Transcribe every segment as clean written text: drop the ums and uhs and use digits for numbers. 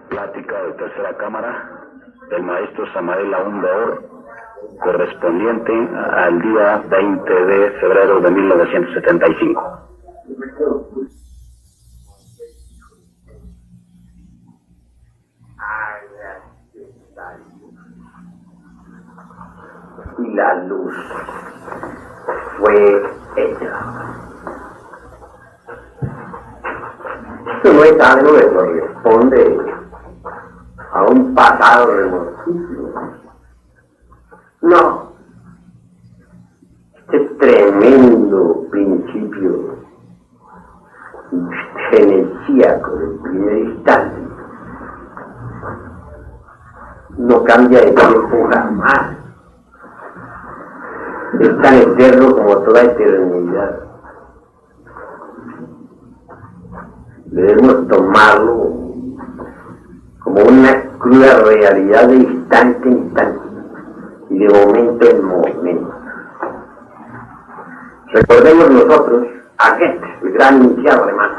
Plática de tercera cámara del maestro Samael Aún Beor, correspondiente al día 20 de febrero de 1975. Y la luz fue ella. Esto no es algo que corresponde a un pasado remotísimo. No. Este tremendo principio genesíaco del primer instante no cambia de tiempo jamás. Es tan eterno como toda eternidad. Debemos tomarlo como una cruda realidad de instante en instante y de momento en momento. Recordemos nosotros a Goethe, el gran iniciado alemán.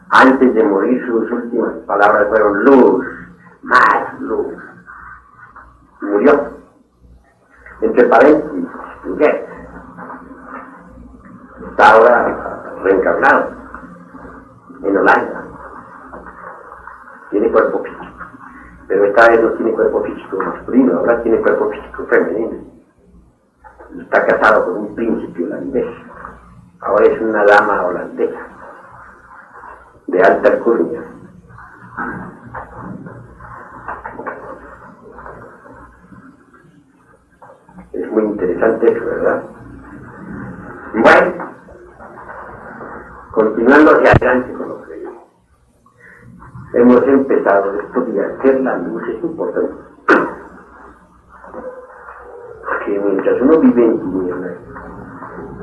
Antes de morir, sus últimas palabras fueron luz, más luz. Y murió. Entre paréntesis, Goethe está ahora reencarnado en Holanda. Tiene cuerpo físico, pero esta vez no tiene cuerpo físico masculino, ahora tiene cuerpo físico femenino. Está casado con un príncipe holandés, ahora es una dama holandesa de alta alcurnia. Es muy interesante eso, ¿verdad? Bueno, continuando hacia adelante con lo que hemos empezado, esto de hacer la luz es importante. Porque mientras uno vive en tinieblas,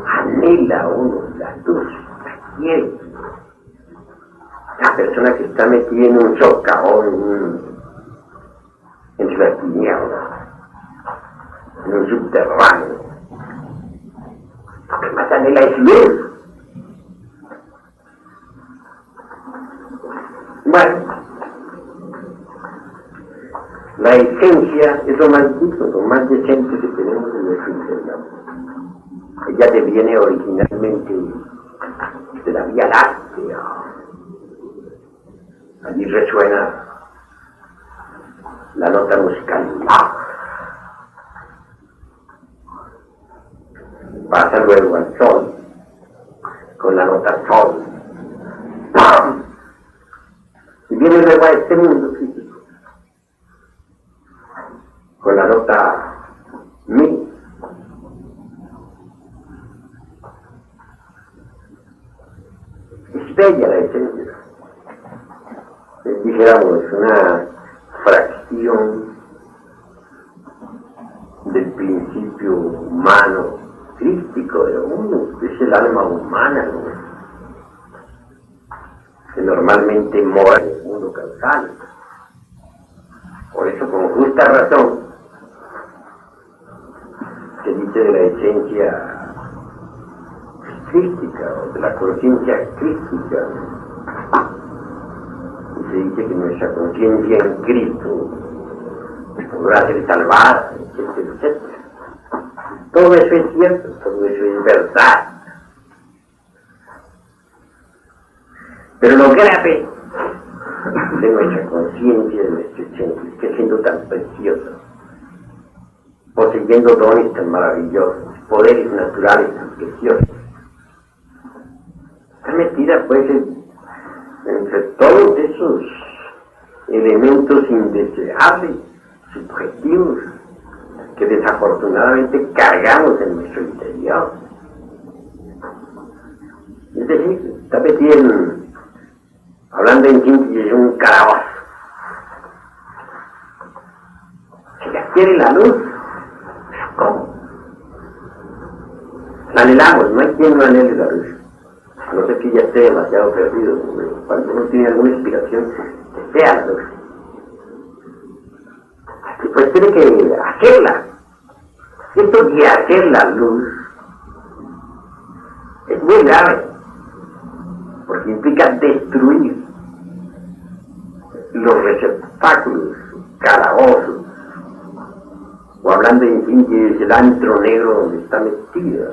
anhela uno la luz, la quiere. La persona que está metida en un socavón, entre las tinieblas, en un subterráneo, lo que más anhela es luz. Bueno, la esencia es lo más digno, lo más decente que tenemos en nuestro interior. Ella deviene originalmente de la Vía Láctea. Allí resuena la nota musical. Pasa luego al sol, con la nota sol. Y viene luego a este mundo físico, con la nota mi. Es bella la esencia. Dijéramos, una fracción del principio humano, crístico de uno, que es el alma humana, ¿no? Que normalmente mora en el mundo causal. Por eso, con justa razón, se dice de la esencia crística, o de la conciencia crística, y se dice que nuestra conciencia en Cristo podrá ser salvada, etcétera, etcétera. Todo eso es cierto, todo eso es verdad. Pero lo grave de nuestra conciencia, de nuestra esencia, es que siendo tan preciosa, poseyendo dones tan maravillosos, poderes naturales tan preciosos, está metida pues entre todos esos elementos indeseables, subjetivos, que desafortunadamente cargamos en nuestro interior. Es decir, está metida en, hablando en síntesis, un calabozo. Si la quiere la luz, ¿cómo? La anhelamos, no hay quien no anhele la luz. A no ser que ya esté demasiado perdido, cuando uno tiene alguna inspiración, desea la luz. Y pues tiene que hacerla. Esto de hacer la luz es muy grave, porque implica destruir. receptáculos, calabozos, o hablando en fin que es el antro negro donde está metida,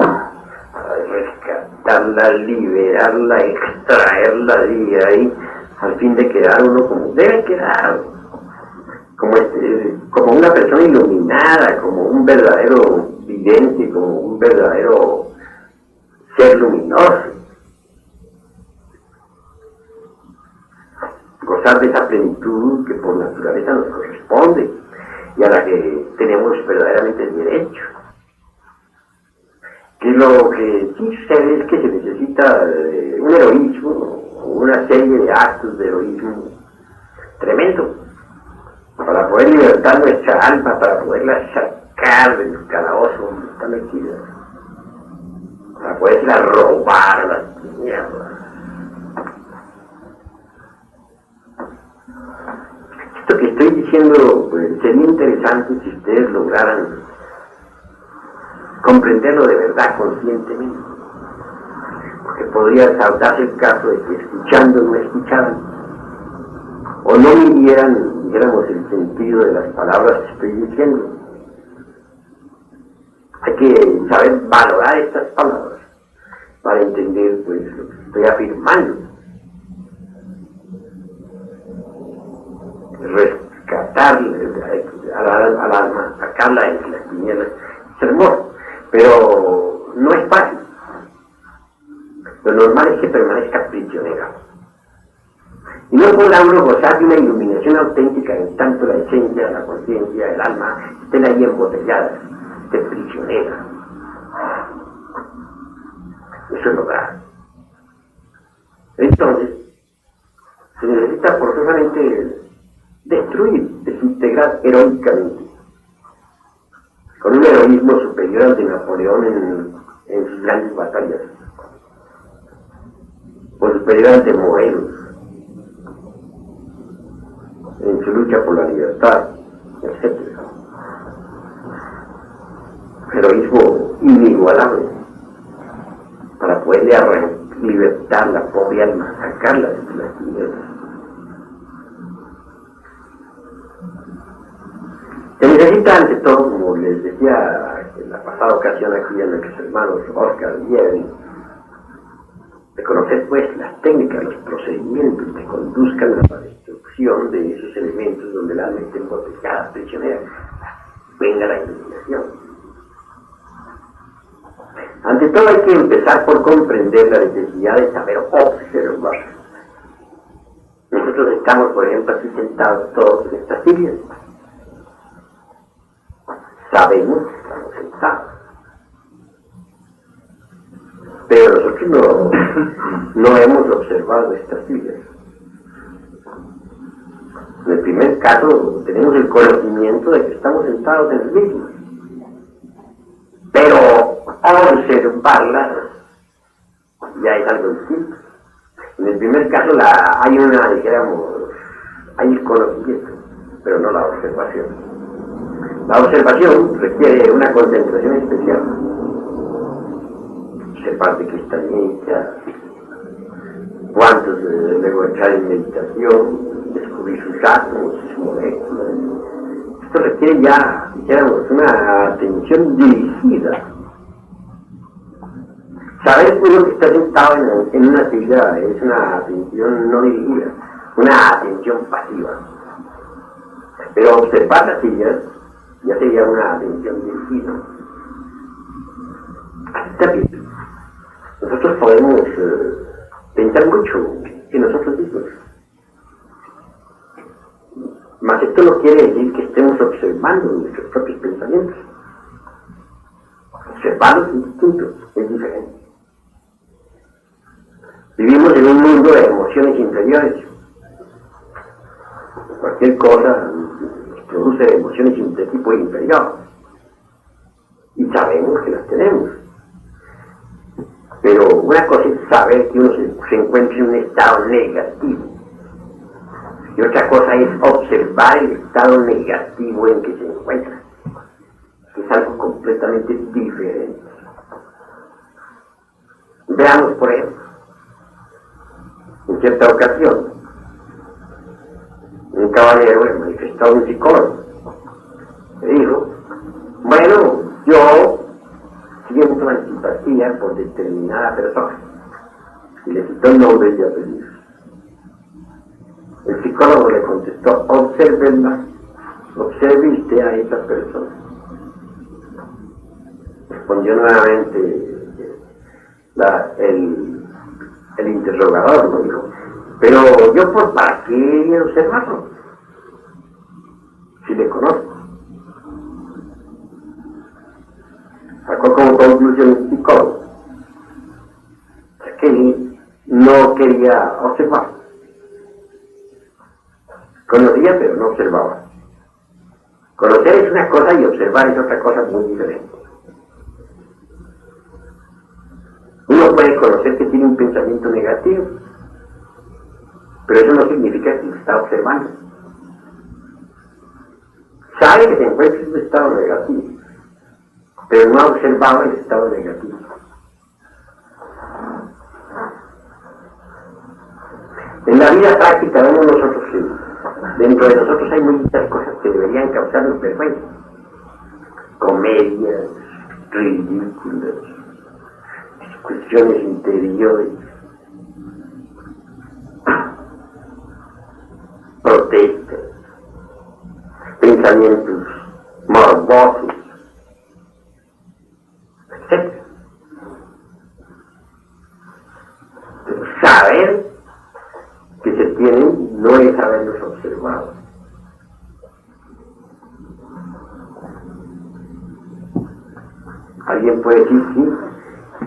para rescatarla, liberarla, extraerla de ahí, al fin de quedar uno como debe quedar, como una persona iluminada, como un verdadero vidente, como un verdadero ser luminoso. Gozar de esa plenitud que por naturaleza nos corresponde y a la que tenemos verdaderamente el derecho. Que lo que sí sucede es que se necesita un heroísmo, una serie de actos de heroísmo tremendo para poder libertar nuestra alma, para poderla sacar del calabozo donde está metida, para poderla robar a las tinieblas. Esto que estoy diciendo pues, sería interesante si ustedes lograran comprenderlo de verdad conscientemente, porque podría darse el caso de que escuchando no escucharan o no midieran, dijéramos, el sentido de las palabras que estoy diciendo. Hay que saber valorar estas palabras para entender pues lo que estoy afirmando. Rescatar al alma, sacarla de las tinieblas, es hermoso, pero no es fácil. Lo normal es que permanezca prisionera. Y no podrá uno gozar de una iluminación auténtica en tanto la esencia, la conciencia, el alma estén ahí embotelladas, esté prisionera. Eso es lo grave. Entonces, se necesita forzosamente destruir, desintegrar heroicamente, con un heroísmo superior al de Napoleón en sus grandes batallas, o superior al de Morelos en su lucha por la libertad, etc. Heroísmo inigualable para poderle libertar la pobre alma, sacarla de las tinieblas. Se necesita ante todo, como les decía en la pasada ocasión aquí a nuestros hermanos Oscar y Evelyn, de conocer pues las técnicas, los procedimientos que conduzcan a la destrucción de esos elementos donde el alma esté embotellada, prisionera, venga la iluminación. Ante todo hay que empezar por comprender la necesidad de saber observar. Nosotros estamos, por ejemplo, aquí sentados todos en estas sillas. Sabemos que estamos sentados. Pero nosotros no hemos observado estas sillas. En el primer caso tenemos el conocimiento de que estamos sentados en el mismo. Pero observarlas ya es algo distinto. En el primer caso hay el conocimiento, pero no la observación. La observación requiere una concentración especial. Observar de qué está hecha, cuántos luego entrar en meditación, descubrir sus átomos, sus moléculas. Esto requiere ya, dijéramos, una atención dirigida. Saber uno que está sentado en una silla es una atención no dirigida, una atención pasiva. Pero observar las sillas ya sería una atención dirigida. Así está bien. Nosotros podemos pensar mucho en nosotros mismos. Mas esto no quiere decir que estemos observando nuestros propios pensamientos. Observarlos es distinto, es diferente. Vivimos en un mundo de emociones inferiores. Cualquier cosa produce emociones de tipo inferior. Y sabemos que las tenemos. Pero una cosa es saber que uno se encuentra en un estado negativo. Y otra cosa es observar el estado negativo en que se encuentra. Que es algo completamente diferente. Veamos, por ejemplo, en cierta ocasión, un caballero le manifestó a un psicólogo. Le dijo, bueno, yo siento antipatía por determinada persona. Y le citó nombres y apellidos. El psicólogo le contestó, obsérvenla, observiste a esa persona. Respondió nuevamente el interrogador, ¿no? Dijo, pero yo ¿para qué observarlo? Si le conozco. Sacó como conclusión el psicólogo que no quería observar. Conocía pero no observaba. Conocer es una cosa y observar es otra cosa muy diferente. Uno puede conocer que tiene un pensamiento negativo, pero eso no significa que lo está observando. Sabe que se encuentra en un estado negativo, pero no ha observado el estado negativo. En la vida práctica vemos nosotros que dentro de nosotros hay muchas cosas que deberían causarnos vergüenza. Comedias, ridículas, cuestiones interiores, protestas, pensamientos morbosos, etc. Saber que se tienen no es haberlos observado. Alguien puede decir, sí,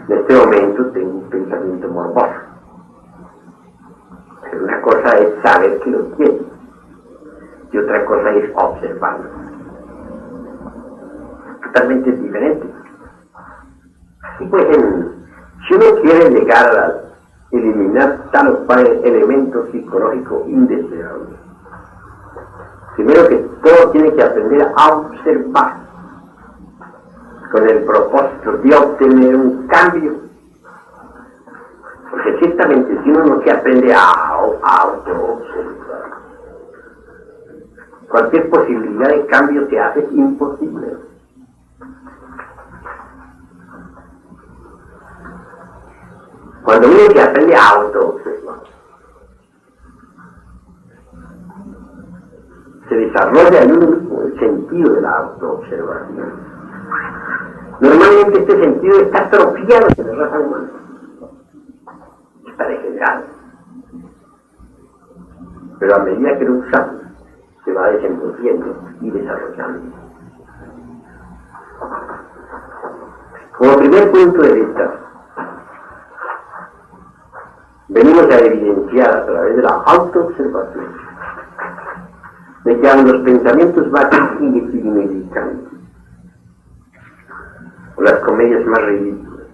en este momento tengo un pensamiento morboso. Pero una cosa es saber que lo tiene y otra cosa es observarlo. Totalmente diferente. Así pues, si uno quiere llegar a eliminar tal o cual elemento psicológico indeseable, primero que todo tiene que aprender a observar con el propósito de obtener un cambio. Porque ciertamente si uno no se aprende a auto-observar, cualquier posibilidad de cambio se hace imposible. Cuando uno se aprende a auto-observar, se desarrolla en uno mismo el sentido de la auto-observación. Normalmente este sentido está atrofiado en la raza humana, está degenerado, pero a medida que lo usamos se va desenvolviendo y desarrollando. Como primer punto de vista, venimos a evidenciar a través de la autoobservación de que aun los pensamientos más insignificantes o las comedias más ridículas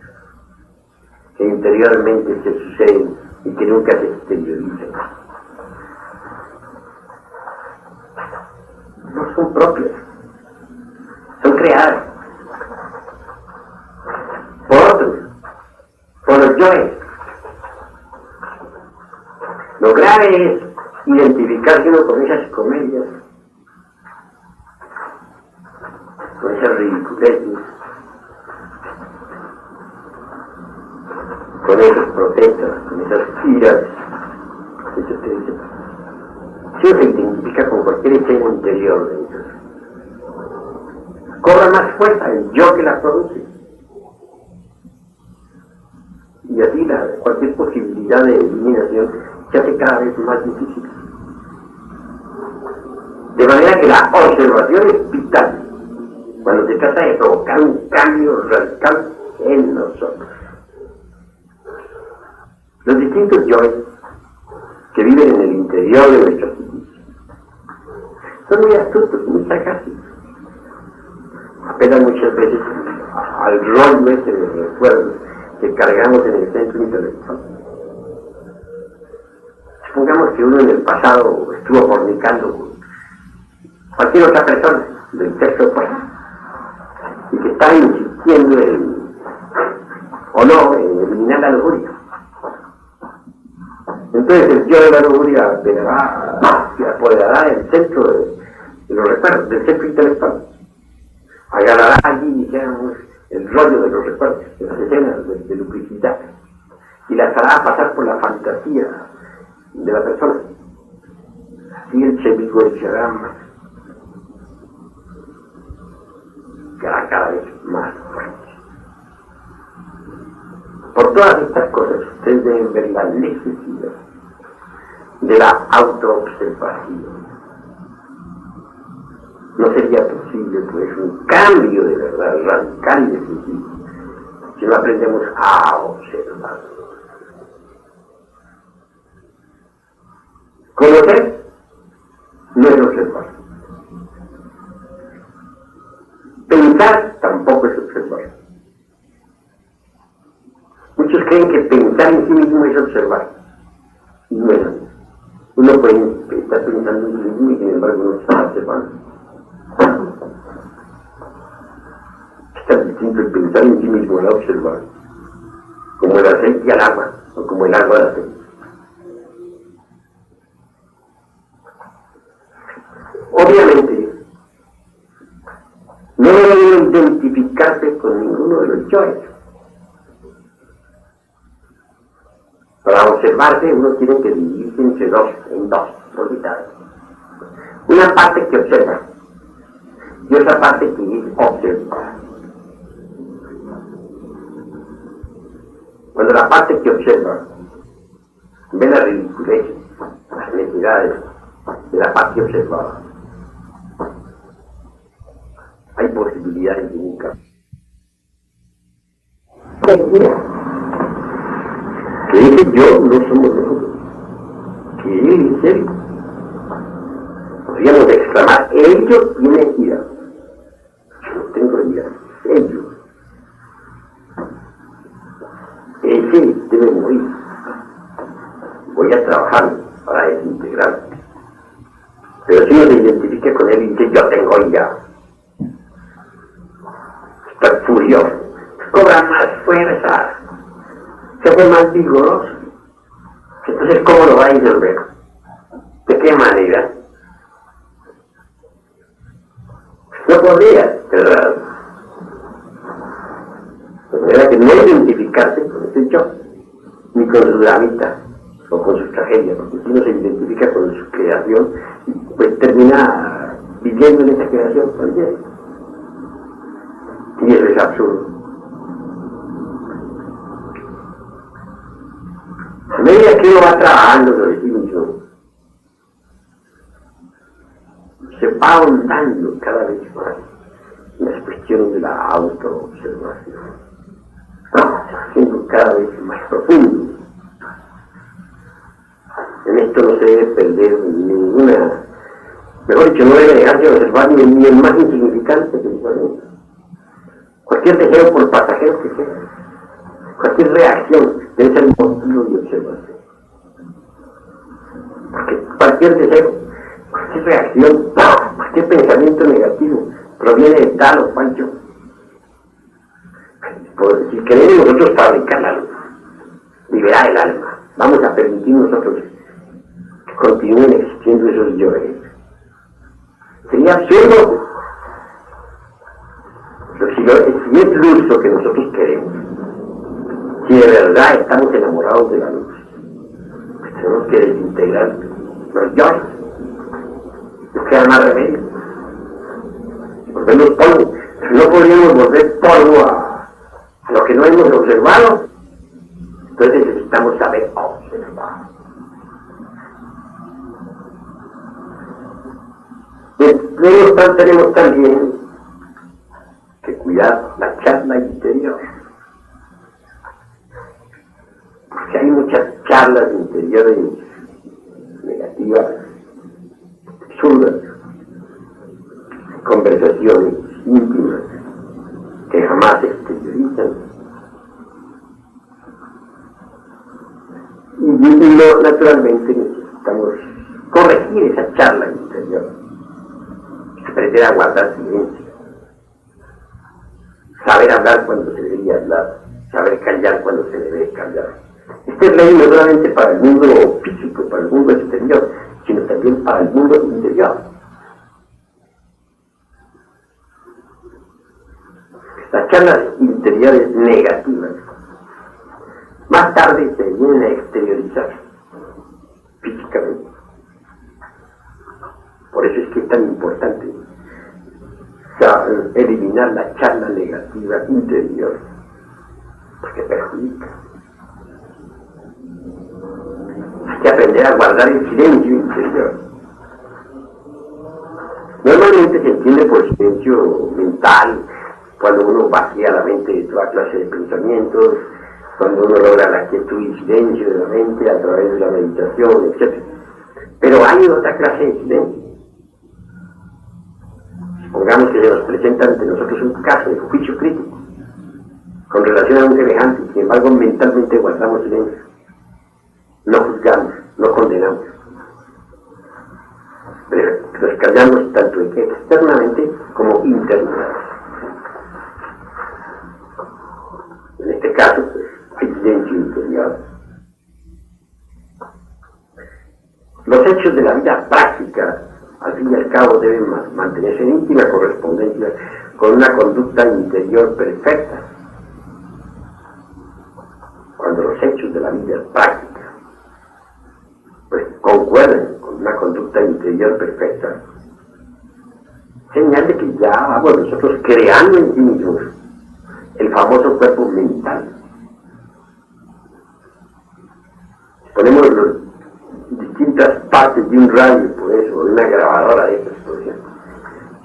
que interiormente se suceden y que nunca se exteriorizan no son propias, son creadas por otros, por los yoes. Lo grave es identificarse uno con esas comedias, con esas ridiculeces, con esas protestas, con esas iras, etc. Si uno se identifica con cualquier escena interior de ellos, cobra más fuerza el yo que la produce. Y así cualquier posibilidad de eliminación se hace cada vez más difícil. De manera que la observación es vital cuando se trata de provocar un cambio radical en nosotros. Los distintos yoes que viven en el interior de nuestro psiquis son muy astutos, muy sagaces. Apelan muchas veces al rollo ese de recuerdos que cargamos en el centro intelectual. Supongamos que uno en el pasado estuvo fornicando con cualquier otra persona del sexo opuesto y que está insistiendo en, o no, en eliminar la lujuria. Entonces el yo de la lujuria se apoderará del centro de los recuerdos, del centro intelectual. Agarrará allí, dijéramos, el rollo de los recuerdos, de las escenas de lubricidad, y las hará pasar por la fantasía de la persona. Así él se vigorará más, cada vez más fuerte. Por todas estas cosas, ustedes deben ver la necesidad de la autoobservación. No sería posible, pues, un cambio de verdad radical y definitivo si no aprendemos a observar. Conocer no es observar. Pensar tampoco es observar. Muchos creen que pensar en sí mismo es observar. Y no es así. Uno puede estar pensando en sí mismo y sin embargo no está observando. Es distinto el pensar en sí mismo al observar, como el aceite al agua, o como el agua al aceite. Obviamente, no debe identificarse con ninguno de los yoes. Para observarse uno tiene que dividirse en dos unidades. Una parte que observa y otra parte que es observada. Cuando la parte que observa ve la ridiculez, las necesidades de la parte observada, hay posibilidades de un cambio. Que ese yo no somos nosotros, que él es él. Podríamos exclamar, ellos tienen ira. Yo no tengo ira, ellos. Ese debe morir. Voy a trabajar para desintegrarlo. Pero si uno se identifica con él y dice, yo tengo ira, está furioso, cobra más fuerza, se hace más vigoroso. Entonces, ¿cómo lo va a disolver? ¿De qué manera? No podría, ¿verdad? De manera que no identificarse con ese yo, ni con su dramita, o con su tragedia, porque si uno se identifica con su creación, pues termina viviendo en esa creación también. Y eso es absurdo. A medida que uno va trabajando sobre sí mismo, se va ahondando cada vez más en las cuestiones de la autoobservación, siendo cada vez más profundo. En esto no se debe perder ninguna, mejor dicho, no debe dejarse observar ni el más insignificante pensamiento. Cualquier deseo, por pasajero que sea, cualquier reacción debe ser motivo de observación. Porque cualquier deseo, cualquier reacción, cualquier pensamiento negativo proviene de tal o cual yo. Si queremos nosotros fabricar la luz, liberar el alma, vamos a permitir nosotros que continúen existiendo esos yoes. Sería absurdo. Pero si es luz lo que nosotros queremos, si de verdad estamos enamorados de la luz, pues tenemos que desintegrar los yoes. No queda más remedio. Volvernos polvo. No podríamos volver polvo a lo que no hemos observado. Entonces necesitamos saber observar. Luego tenemos también que cuidar la charla interior. Porque hay muchas charlas interiores negativas, absurdas, conversaciones íntimas que jamás se exteriorizan. Y naturalmente necesitamos corregir esa charla interior, aprender a guardar silencio, saber hablar cuando se debería hablar, saber callar cuando se debe callar. Esta es ley no solamente para el mundo físico, para el mundo exterior, sino también para el mundo interior. Las charlas interiores negativas más tarde se vienen a exteriorizar físicamente. Por eso es que es tan importante eliminar la charla negativa interior, porque perjudica. Hay que aprender a guardar el silencio interior. Normalmente se entiende por silencio mental, cuando uno vacía la mente de toda clase de pensamientos, cuando uno logra la quietud y silencio de la mente a través de la meditación, etc. Pero hay otra clase de silencio. Supongamos que se nos presenta ante nosotros un caso de juicio crítico con relación a un semejante, y sin embargo mentalmente guardamos silencio. No juzgamos, no condenamos. Pero nos callamos tanto externamente como internamente. En este caso, pues, hay silencio interior. Los hechos de la vida práctica, al fin y al cabo, deben mantenerse en íntima correspondencia con una conducta interior perfecta. Cuando los hechos de la vida práctica pues concuerden con una conducta interior perfecta, señal de que ya vamos nosotros creando en sí mismos el famoso cuerpo mental. Ponemos las distintas partes de un radio, por eso, de una grabadora de estas, por ejemplo,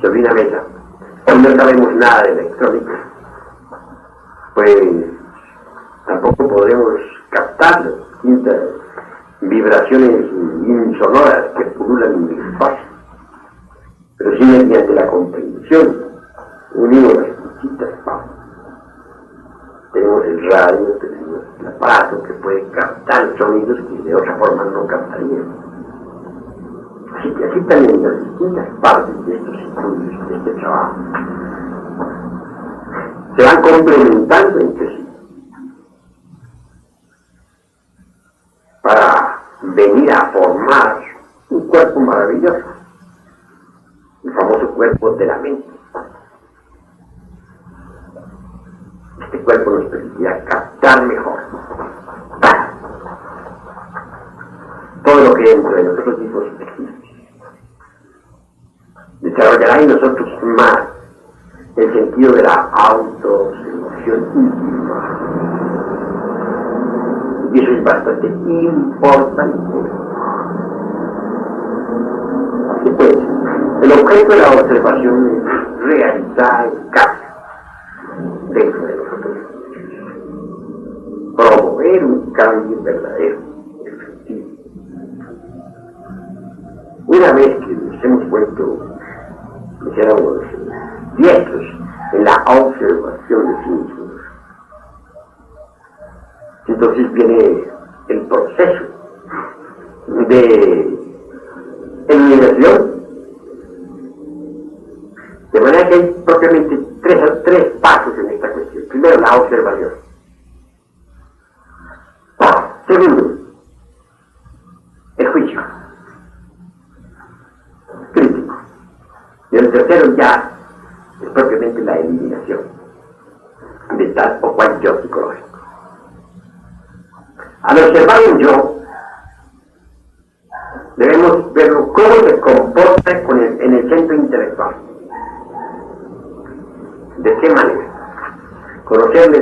sobre una mesa. Hoy no sabemos nada de electrónica, pues tampoco podremos captar las distintas vibraciones insonoras que pululan en el espacio. Pero sí, mediante la comprensión, unimos las distintas partes. Tenemos el radio, tenemos el aparato que puede captar sonidos que de otra forma no captaríamos. Así que aquí también las distintas partes de estos estudios, de este trabajo, se van complementando entre sí para venir a formar un cuerpo maravilloso, el famoso cuerpo de la mente. Este cuerpo nos permitirá captar mejor todo lo que dentro de nosotros mismos existe. Desarrollará en nosotros más el sentido de la autoobservación íntima. Y eso es bastante importante. Así pues, el objeto de la observación es realizar el cambio dentro de nosotros. Promover un cambio verdadero, efectivo. Una vez que nos hemos vuelto, dijéramos, diestros en la observación de sí mismos, entonces viene el proceso de eliminación, de manera que hay propiamente tres pasos en esta cuestión. Primero, la observación. Segundo, el juicio crítico. Y el tercero ya es propiamente la eliminación de tal o cual yo psicológico. Al observar un yo, debemos verlo cómo se comporta en el centro intelectual. ¿De qué manera? Conocerle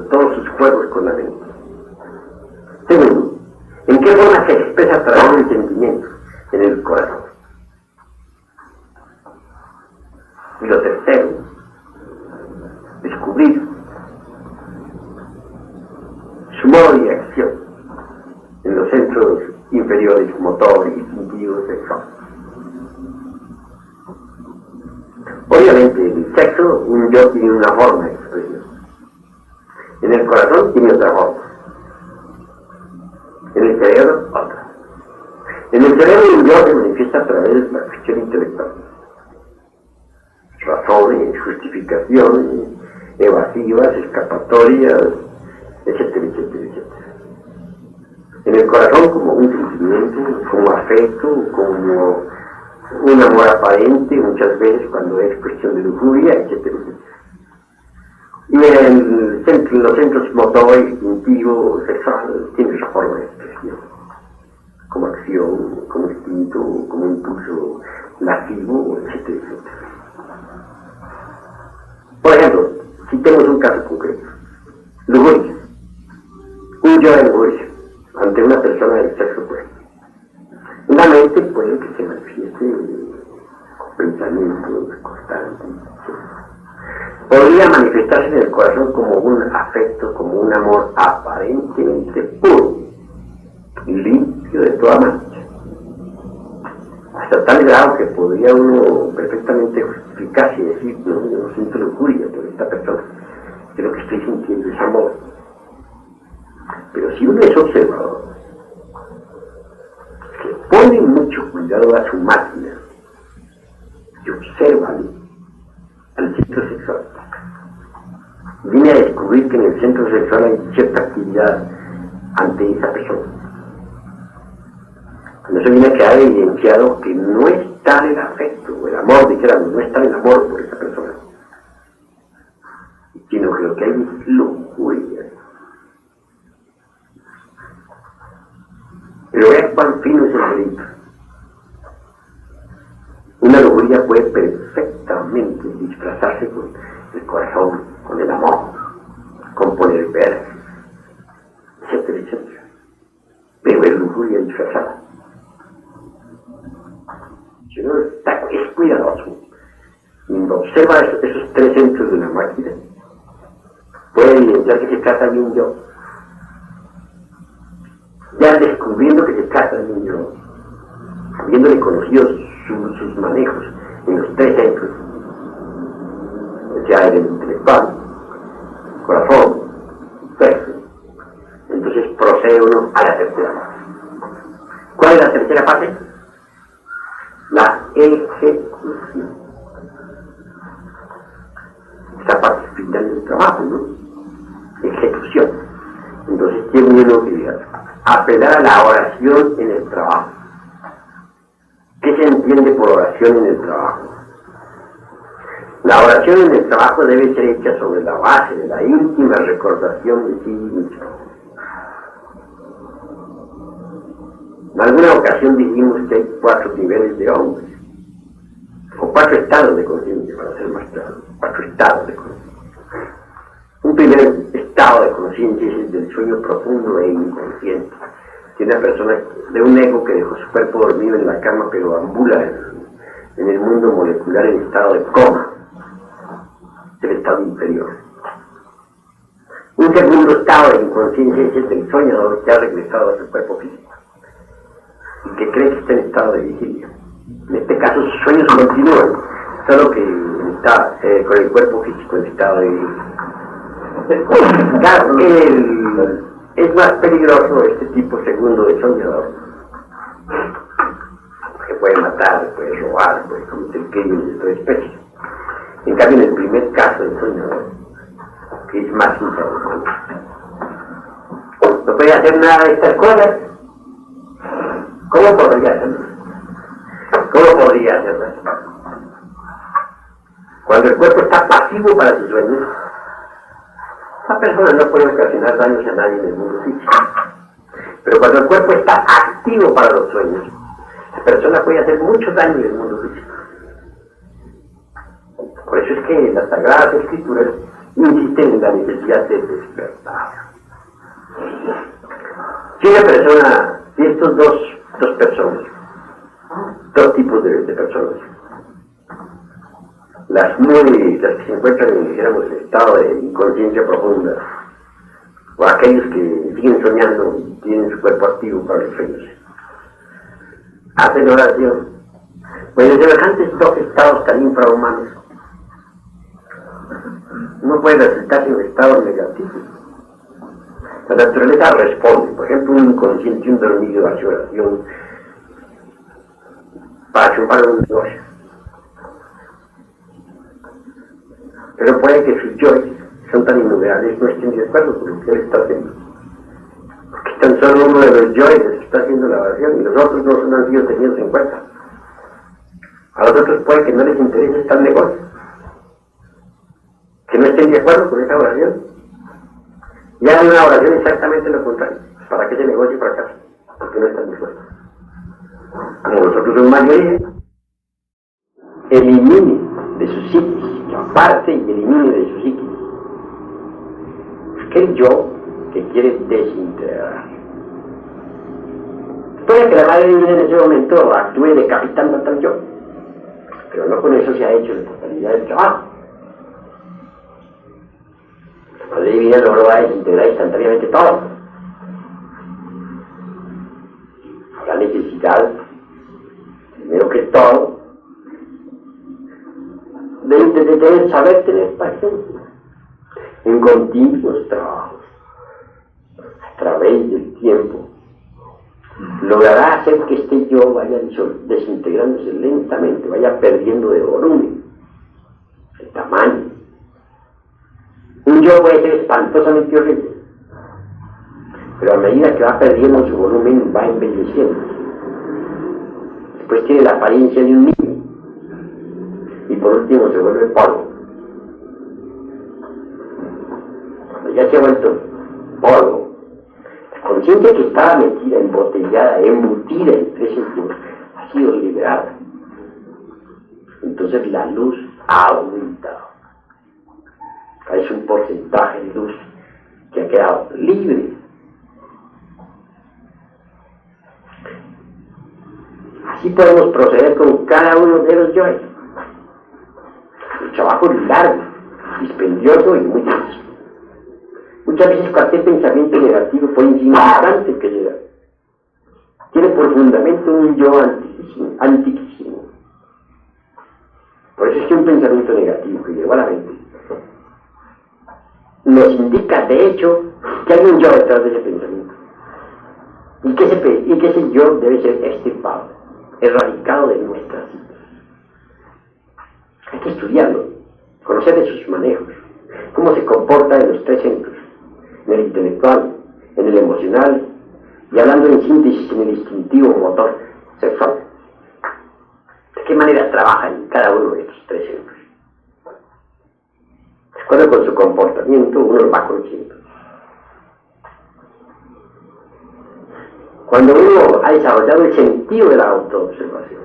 todos sus juegos con la mente. Segundo, ¿en qué forma se expresa a través del sentimiento en el corazón? Y lo tercero, descubrir su modo de acción en los centros inferiores, motor, instintivo, sexual. Obviamente, en el sexo, un yo tiene una forma de expresión. En el corazón tiene otra forma. En el cerebro, otra. En el cerebro, un yo se manifiesta a través de la cuestión intelectual. Razones, justificaciones, evasivas, escapatorias, etcétera, etcétera, etcétera. En el corazón como un sentimiento, como afecto, como un amor aparente, muchas veces cuando es cuestión de lujuria, etc. Y en los centros motor, instintivo, sexual, tiene esa forma de expresión, como acción, como instinto, como impulso lascivo, etc. Por ejemplo, citemos un caso concreto. Lujuria. Un yo de lujuria ante una persona del sexo opuesto. La mente puede que se manifieste con pensamientos constantes. Podría manifestarse en el corazón como un afecto, como un amor aparentemente puro y limpio de toda mancha. Hasta tal grado que podría uno perfectamente justificarse y decir, no, yo no siento lujuria por esta persona, que lo que estoy sintiendo es amor. Pero si uno es observador, que pone mucho cuidado a su máquina y observa al centro sexual, viene a descubrir que en el centro sexual hay cierta actividad ante esa persona. Con eso viene a quedar evidenciado que no está el afecto o el amor, dijéramos, no está el amor por esa persona, sino que lo que hay es lujuria. Pero vean cuán fino es el delito. Una lujuria puede perfectamente disfrazarse con el corazón, con el amor, con poner ver, etcétera, etcétera. Pero es lujuria disfrazada. Si uno es cuidadoso y observa esos tres centros de la máquina, puede evidenciar que se trata de un yo. Ya descubriendo que se trata de un yo, habiéndole conocido sus manejos en los tres centros, ya el intelectual, corazón, sexo, entonces procede uno a la tercera parte. ¿Cuál es la tercera parte? La ejecución. Esa parte final del trabajo, ¿no? Ejecución. Entonces tiene uno que apelar a la oración en el trabajo. ¿Qué se entiende por oración en el trabajo? La oración en el trabajo debe ser hecha sobre la base de la íntima recordación de sí mismo. En alguna ocasión dijimos que hay 4 niveles de hombres, o 4 estados de conciencia, para ser más claro, 4 estados de conciencia. Un primer estado de conciencia es el del sueño profundo e inconsciente, que una persona de un ego que dejó su cuerpo dormido en la cama, pero ambula en el mundo molecular en estado de coma, es el estado inferior. Un segundo estado de inconsciencia es el del soñador que ha regresado a su cuerpo físico y que cree que está en estado de vigilia. En este caso sus sueños continúan, solo que está con el cuerpo físico en estado de vigilia. Claro, es más peligroso este tipo segundo de soñador, porque puede matar, puede robar, puede cometer crímenes de otra especie. En cambio, en el primer caso del soñador, que es más infrahumano, no puede hacer nada de estas cosas. ¿Cómo podría hacerlo? ¿Cómo podría hacerlo? Cuando el cuerpo está pasivo para sus sueños, esa persona no puede ocasionar daños a nadie en el mundo físico. Pero cuando el cuerpo está activo para los sueños, la persona puede hacer mucho daño en el mundo físico. Por eso es que las Sagradas Escrituras insisten en la necesidad de despertar. Si una persona, si estos dos personas, dos tipos de personas, las que se encuentran en, dijéramos, el estado de inconsciencia profunda, o aquellos que siguen soñando y tienen su cuerpo activo para los sueños, hacen oración, pues en semejantes dos estados tan infrahumanos, no puede resultar en un estado negativo. La naturaleza responde, por ejemplo, un inconsciente, un dormido hace oración para chupar un negocio. Pero puede que sus yoes son tan innumerables, no estén de acuerdo con lo que él está haciendo, porque Tan solo uno de los yoes está haciendo la oración y los otros no han sido tenidos en cuenta. A los otros puede que no les interese tal negocio, que no estén de acuerdo con esa oración. Y hagan una oración exactamente lo contrario, para que ese negocio fracase, porque no están dispuestos. Como nosotros somos mayoría, elimine de su psiquis, que aparte y elimine de su psiquis aquel yo que quiere desintegrar. Puede que la madre divina en ese momento actúe decapitando a tal yo, pero no con eso se ha hecho la totalidad del trabajo. La madre divina no lo va a desintegrar instantáneamente todo. Habrá necesidad, primero que todo, de saber tener paciencia en continuos trabajos a través del tiempo. Logrará hacer que este yo vaya desintegrándose lentamente, vaya perdiendo de volumen, de tamaño. Un yo puede ser espantosamente horrible, pero a medida que va perdiendo su volumen va embelleciendo. Después tiene la apariencia de un niño y por último se vuelve polvo. Cuando ya se ha vuelto polvo, la conciencia que estaba metida, embotellada, embutida en tres sentidos, ha sido liberada. Entonces la luz ha aumentado. Es un porcentaje de luz que ha quedado libre. Así podemos proceder con cada uno de los yoes. El trabajo es largo, dispendioso y muy denso. Muchas veces cualquier pensamiento negativo, por insignificante que sea, tiene por fundamento un yo antiquísimo. Por eso es que un pensamiento negativo que llegó a la mente nos indica, de hecho, que hay un yo detrás de ese pensamiento. Y que ese yo debe ser extirpado, erradicado de nuestras vidas. Hay que estudiarlo, conocer de sus manejos, cómo se comporta en los tres centros, en el intelectual, en el emocional y hablando en síntesis en el instintivo motor sexual. ¿De qué manera trabaja en cada uno de estos tres centros? De acuerdo con su comportamiento uno lo va conociendo. Cuando uno ha desarrollado el sentido de la autoobservación,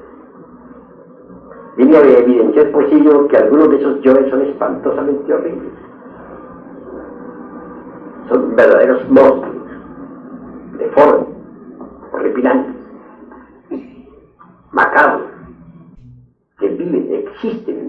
viene a evidenciar por sí que algunos de esos yoes son espantosamente horribles. Son verdaderos monstruos, deformes, horripilantes, macabros, que viven, existen